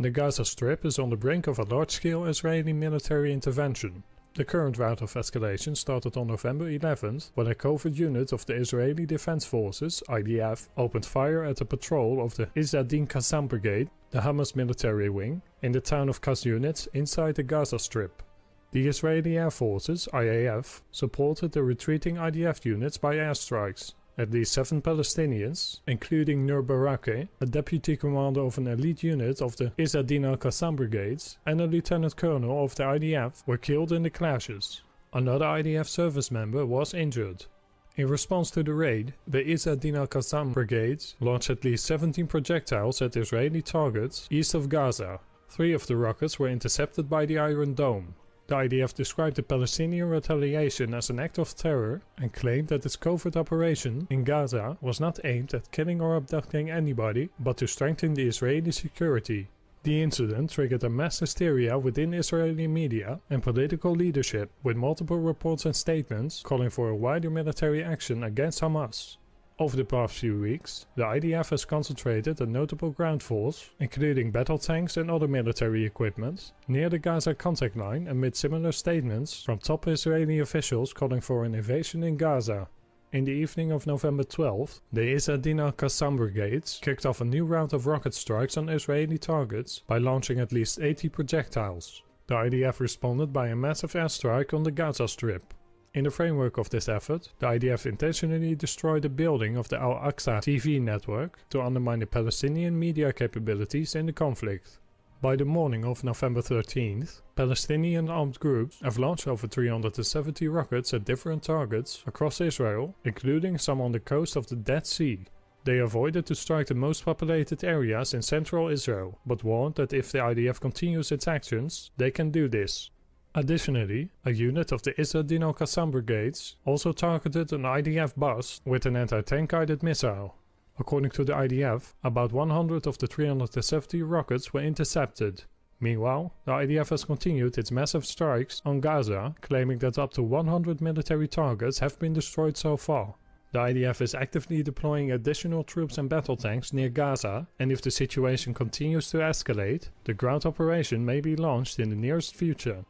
The Gaza Strip is on the brink of a large-scale Israeli military intervention. The current round of escalation started on November 11th when a covert unit of the Israeli Defense Forces (IDF) opened fire at a patrol of the al-Qassam Brigade, the Hamas military wing, in the town of Khan Yunis inside the Gaza Strip. The Israeli Air Forces (IAF) supported the retreating IDF units by airstrikes. At least 7 Palestinians, including Nur Barake, a deputy commander of an elite unit of the al-Qassam Brigades, and a lieutenant colonel of the IDF, were killed in the clashes. Another IDF service member was injured. In response to the raid, the al-Qassam Brigades launched at least 17 projectiles at Israeli targets east of Gaza. 3 of the rockets were intercepted by the Iron Dome. The IDF described the Palestinian retaliation as an act of terror and claimed that its covert operation in Gaza was not aimed at killing or abducting anybody, but to strengthen the Israeli security. The incident triggered a mass hysteria within Israeli media and political leadership, with multiple reports and statements calling for a wider military action against Hamas. Over the past few weeks, the IDF has concentrated a notable ground force, including battle tanks and other military equipment, near the Gaza contact line amid similar statements from top Israeli officials calling for an invasion in Gaza. In the evening of November 12th, the al-Qassam Brigades kicked off a new round of rocket strikes on Israeli targets by launching at least 80 projectiles. The IDF responded by a massive airstrike on the Gaza Strip. In the framework of this effort, the IDF intentionally destroyed a building of the Al-Aqsa TV network to undermine the Palestinian media capabilities in the conflict. By the morning of November 13th, Palestinian armed groups have launched over 370 rockets at different targets across Israel, including some on the coast of the Dead Sea. They avoided to strike the most populated areas in central Israel, but warned that if the IDF continues its actions, they can do this. Additionally, a unit of the al-Qassam Brigades also targeted an IDF bus with an anti-tank guided missile. According to the IDF, about 100 of the 370 rockets were intercepted. Meanwhile, the IDF has continued its massive strikes on Gaza, claiming that up to 100 military targets have been destroyed so far. The IDF is actively deploying additional troops and battle tanks near Gaza, and if the situation continues to escalate, the ground operation may be launched in the nearest future.